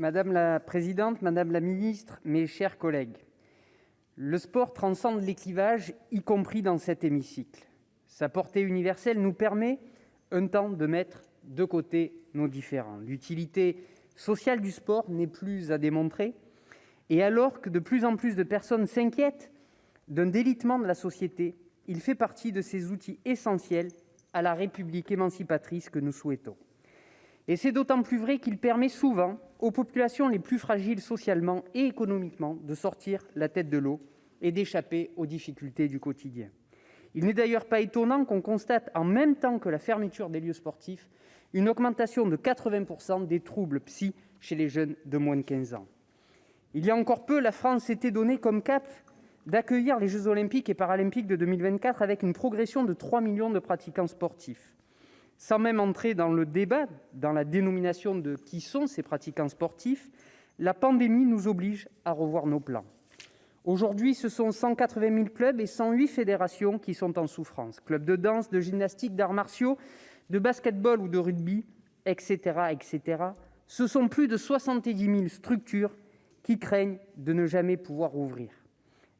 Madame la présidente, madame la ministre, mes chers collègues, le sport transcende les clivages, y compris dans cet hémicycle. Sa portée universelle nous permet un temps de mettre de côté nos différends. L'utilité sociale du sport n'est plus à démontrer. Et alors que de plus en plus de personnes s'inquiètent d'un délitement de la société, il fait partie de ces outils essentiels à la République émancipatrice que nous souhaitons. Et c'est d'autant plus vrai qu'il permet souvent aux populations les plus fragiles socialement et économiquement de sortir la tête de l'eau et d'échapper aux difficultés du quotidien. Il n'est d'ailleurs pas étonnant qu'on constate, en même temps que la fermeture des lieux sportifs, une augmentation de 80% des troubles psy chez les jeunes de moins de 15 ans. Il y a encore peu, la France s'était donné comme cap d'accueillir les Jeux olympiques et paralympiques de 2024 avec une progression de 3 millions de pratiquants sportifs. Sans même entrer dans le débat, dans la dénomination de qui sont ces pratiquants sportifs, la pandémie nous oblige à revoir nos plans. Aujourd'hui, ce sont 180 000 clubs et 108 fédérations qui sont en souffrance. Clubs de danse, de gymnastique, d'arts martiaux, de basket-ball ou de rugby, etc., etc. Ce sont plus de 70 000 structures qui craignent de ne jamais pouvoir ouvrir.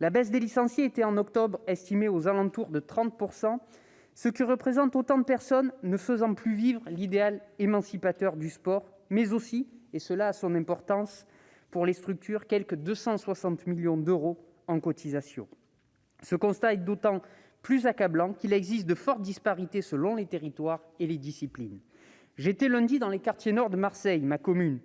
La baisse des licenciés était en octobre estimée aux alentours de 30%, ce qui représente autant de personnes ne faisant plus vivre l'idéal émancipateur du sport, mais aussi, et cela a son importance pour les structures, quelques 260 millions d'euros en cotisations. Ce constat est d'autant plus accablant qu'il existe de fortes disparités selon les territoires et les disciplines. J'étais lundi dans les quartiers nord de Marseille, ma commune,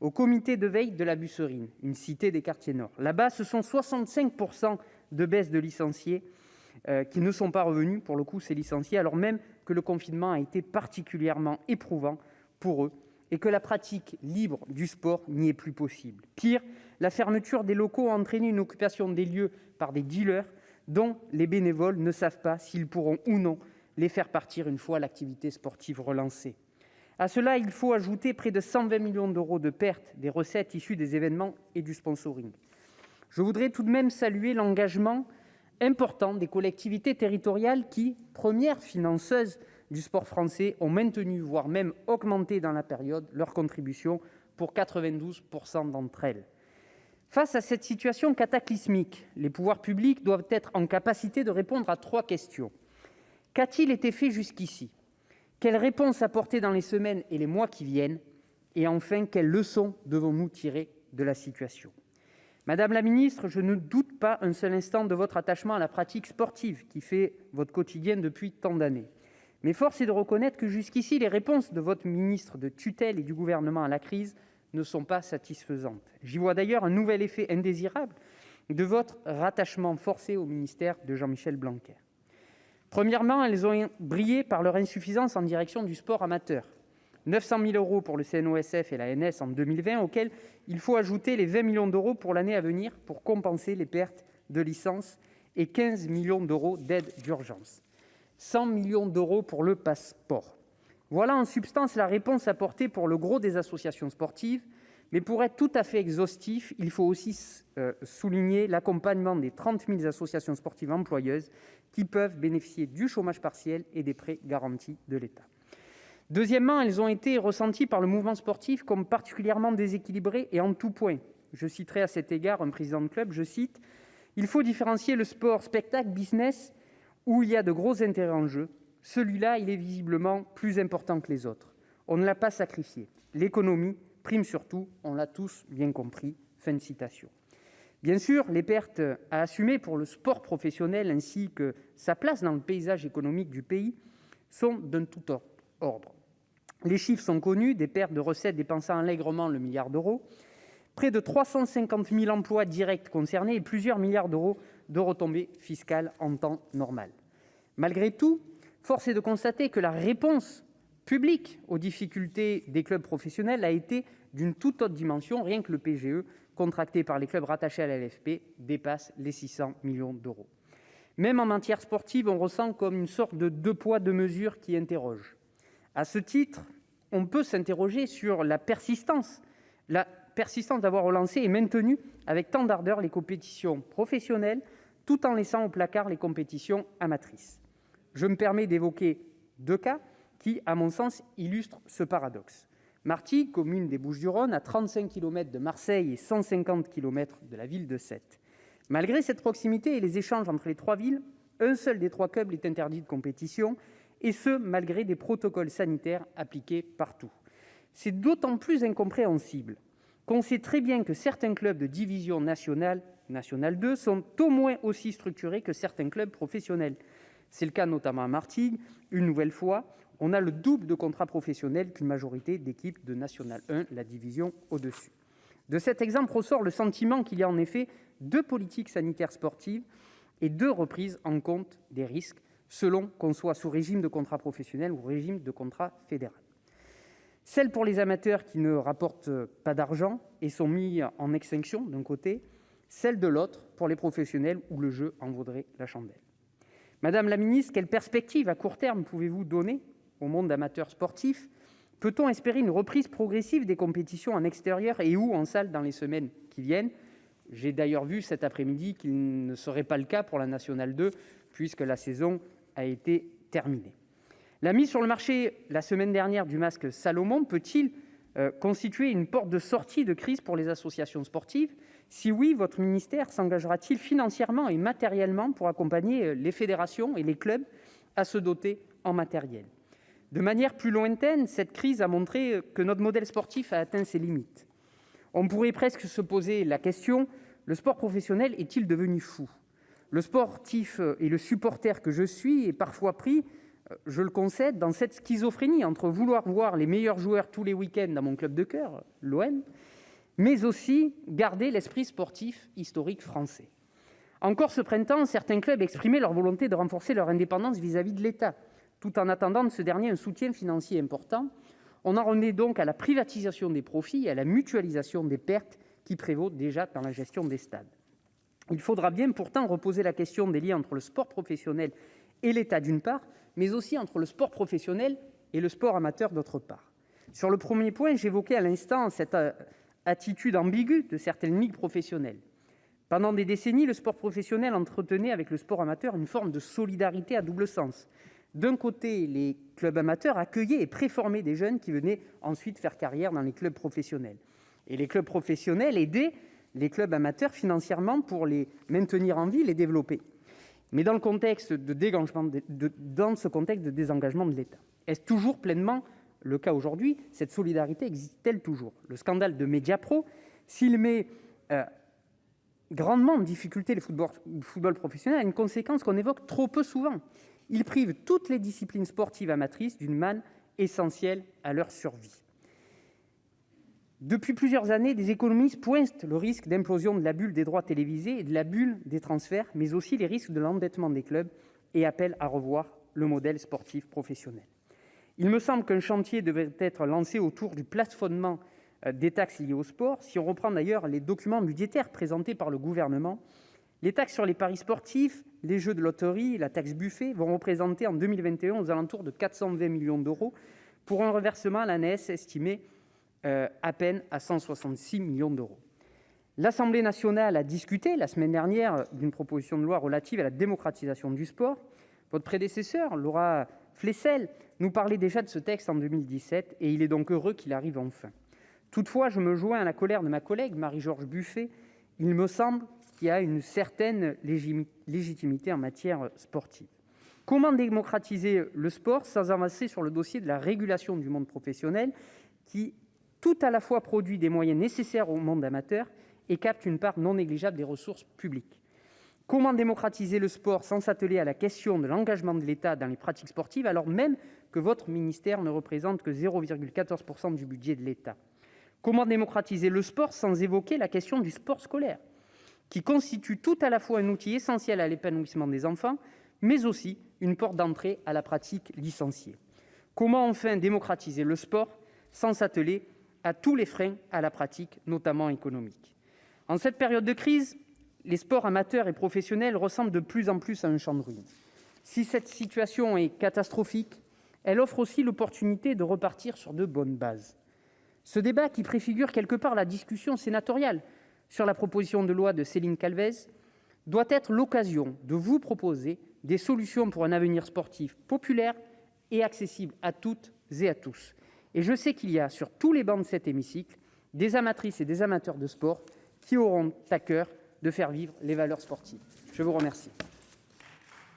au comité de veille de la Busserine, une cité des quartiers nord. Là-bas, ce sont 65% de baisse de licenciés qui ne sont pas revenus, pour le coup, ces licenciés, alors même que le confinement a été particulièrement éprouvant pour eux et que la pratique libre du sport n'y est plus possible. Pire, la fermeture des locaux a entraîné une occupation des lieux par des dealers dont les bénévoles ne savent pas s'ils pourront ou non les faire partir une fois l'activité sportive relancée. À cela, il faut ajouter près de 120 millions d'euros de pertes des recettes issues des événements et du sponsoring. Je voudrais tout de même saluer l'engagement important des collectivités territoriales qui, premières financeuses du sport français, ont maintenu, voire même augmenté dans la période, leur contribution pour 92% d'entre elles. Face à cette situation cataclysmique, les pouvoirs publics doivent être en capacité de répondre à 3 questions. Qu'a-t-il été fait jusqu'ici ? Quelles réponses apporter dans les semaines et les mois qui viennent ? Et enfin, quelles leçons devons-nous tirer de la situation ? Madame la ministre, je ne doute pas un seul instant de votre attachement à la pratique sportive qui fait votre quotidien depuis tant d'années. Mais force est de reconnaître que jusqu'ici, les réponses de votre ministre de tutelle et du gouvernement à la crise ne sont pas satisfaisantes. J'y vois d'ailleurs un nouvel effet indésirable de votre rattachement forcé au ministère de Jean-Michel Blanquer. Premièrement, elles ont brillé par leur insuffisance en direction du sport amateur. 900 000 euros pour le CNOSF et l'ANS en 2020, auxquels il faut ajouter les 20 millions d'euros pour l'année à venir pour compenser les pertes de licences et 15 millions d'euros d'aide d'urgence. 100 millions d'euros pour le Pass'Sport. Voilà en substance la réponse apportée pour le gros des associations sportives, mais pour être tout à fait exhaustif, il faut aussi souligner l'accompagnement des 30 000 associations sportives employeuses qui peuvent bénéficier du chômage partiel et des prêts garantis de l'État. Deuxièmement, elles ont été ressenties par le mouvement sportif comme particulièrement déséquilibrées et en tout point. Je citerai à cet égard un président de club, je cite « Il faut différencier le sport spectacle, business, où il y a de gros intérêts en jeu. Celui-là, il est visiblement plus important que les autres. On ne l'a pas sacrifié. L'économie prime surtout, on l'a tous bien compris. » Fin de citation. Bien sûr, les pertes à assumer pour le sport professionnel ainsi que sa place dans le paysage économique du pays sont d'un tout ordre. Les chiffres sont connus, des pertes de recettes dépassant allègrement le milliard d'euros, près de 350 000 emplois directs concernés et plusieurs milliards d'euros de retombées fiscales en temps normal. Malgré tout, force est de constater que la réponse publique aux difficultés des clubs professionnels a été d'une toute autre dimension, rien que le PGE, contracté par les clubs rattachés à la LFP, dépasse les 600 millions d'euros. Même en matière sportive, on ressent comme une sorte de 2 poids 2 mesures qui interroge. À ce titre, on peut s'interroger sur la persistance d'avoir relancé et maintenu avec tant d'ardeur les compétitions professionnelles, tout en laissant au placard les compétitions amatrices. Je me permets d'évoquer 2 cas qui, à mon sens, illustrent ce paradoxe. Martigues, commune des Bouches-du-Rhône, à 35 kilomètres de Marseille et 150 kilomètres de la ville de Sète. Malgré cette proximité et les échanges entre les trois villes, un seul des trois clubs est interdit de compétition, et ce, malgré des protocoles sanitaires appliqués partout. C'est d'autant plus incompréhensible qu'on sait très bien que certains clubs de division nationale 2, sont au moins aussi structurés que certains clubs professionnels. C'est le cas notamment à Martigues. Une nouvelle fois, on a le double de contrats professionnels qu'une majorité d'équipes de National 1, la division au-dessus. De cet exemple ressort le sentiment qu'il y a en effet deux politiques sanitaires sportives et deux reprises en compte des risques, selon qu'on soit sous régime de contrat professionnel ou régime de contrat fédéral. Celle pour les amateurs qui ne rapportent pas d'argent et sont mis en extinction d'un côté, celle de l'autre pour les professionnels où le jeu en vaudrait la chandelle. Madame la ministre, quelle perspective à court terme pouvez-vous donner au monde amateurs sportifs ? Peut-on espérer une reprise progressive des compétitions en extérieur et ou en salle dans les semaines qui viennent ? J'ai d'ailleurs vu cet après-midi qu'il ne serait pas le cas pour la Nationale 2 puisque la saison a été terminée. La mise sur le marché la semaine dernière du masque Salomon peut-il constituer une porte de sortie de crise pour les associations sportives ? Si oui, votre ministère s'engagera-t-il financièrement et matériellement pour accompagner les fédérations et les clubs à se doter en matériel ? De manière plus lointaine, cette crise a montré que notre modèle sportif a atteint ses limites. On pourrait presque se poser la question, le sport professionnel est-il devenu fou ? Le sportif et le supporter que je suis est parfois pris, je le concède, dans cette schizophrénie entre vouloir voir les meilleurs joueurs tous les week-ends dans mon club de cœur, l'OM, mais aussi garder l'esprit sportif historique français. Encore ce printemps, certains clubs exprimaient leur volonté de renforcer leur indépendance vis-à-vis de l'État, tout en attendant de ce dernier un soutien financier important. On en revenait donc à la privatisation des profits et à la mutualisation des pertes qui prévaut déjà dans la gestion des stades. Il faudra bien pourtant reposer la question des liens entre le sport professionnel et l'État d'une part, mais aussi entre le sport professionnel et le sport amateur d'autre part. Sur le premier point, j'évoquais à l'instant cette attitude ambiguë de certaines ligues professionnelles. Pendant des décennies, le sport professionnel entretenait avec le sport amateur une forme de solidarité à double sens. D'un côté, les clubs amateurs accueillaient et préformaient des jeunes qui venaient ensuite faire carrière dans les clubs professionnels. Et les clubs professionnels aidaient les clubs amateurs financièrement pour les maintenir en vie, les développer. Mais dans ce contexte de désengagement de l'État, est-ce toujours pleinement le cas aujourd'hui ? Cette solidarité existe-t-elle toujours ? Le scandale de Mediapro, s'il met grandement en difficulté le football professionnel, a une conséquence qu'on évoque trop peu souvent. Il prive toutes les disciplines sportives amatrices d'une manne essentielle à leur survie. Depuis plusieurs années, des économistes pointent le risque d'implosion de la bulle des droits télévisés et de la bulle des transferts, mais aussi les risques de l'endettement des clubs et appellent à revoir le modèle sportif professionnel. Il me semble qu'un chantier devrait être lancé autour du plafonnement des taxes liées au sport. Si on reprend d'ailleurs les documents budgétaires présentés par le gouvernement, les taxes sur les paris sportifs, les jeux de loterie, la taxe Buffet vont représenter en 2021 aux alentours de 420 millions d'euros pour un reversement à l'ANS estimé à peine à 166 millions d'euros. L'Assemblée nationale a discuté la semaine dernière d'une proposition de loi relative à la démocratisation du sport. Votre prédécesseur, Laura Flessel, nous parlait déjà de ce texte en 2017 et il est donc heureux qu'il arrive enfin. Toutefois, je me joins à la colère de ma collègue Marie-George Buffet. Il me semble qu'il y a une certaine légitimité en matière sportive. Comment démocratiser le sport sans avancer sur le dossier de la régulation du monde professionnel qui tout à la fois produit des moyens nécessaires au monde amateur et capte une part non négligeable des ressources publiques ? Comment démocratiser le sport sans s'atteler à la question de l'engagement de l'État dans les pratiques sportives, alors même que votre ministère ne représente que 0,14% du budget de l'État ? Comment démocratiser le sport sans évoquer la question du sport scolaire, qui constitue tout à la fois un outil essentiel à l'épanouissement des enfants, mais aussi une porte d'entrée à la pratique licenciée ? Comment enfin démocratiser le sport sans s'atteler à tous les freins à la pratique, notamment économique ? En cette période de crise, les sports amateurs et professionnels ressemblent de plus en plus à un champ de ruines. Si cette situation est catastrophique, elle offre aussi l'opportunité de repartir sur de bonnes bases. Ce débat, qui préfigure quelque part la discussion sénatoriale sur la proposition de loi de Céline Calvez, doit être l'occasion de vous proposer des solutions pour un avenir sportif populaire et accessible à toutes et à tous. Et je sais qu'il y a, sur tous les bancs de cet hémicycle, des amatrices et des amateurs de sport qui auront à coeur de faire vivre les valeurs sportives. La parole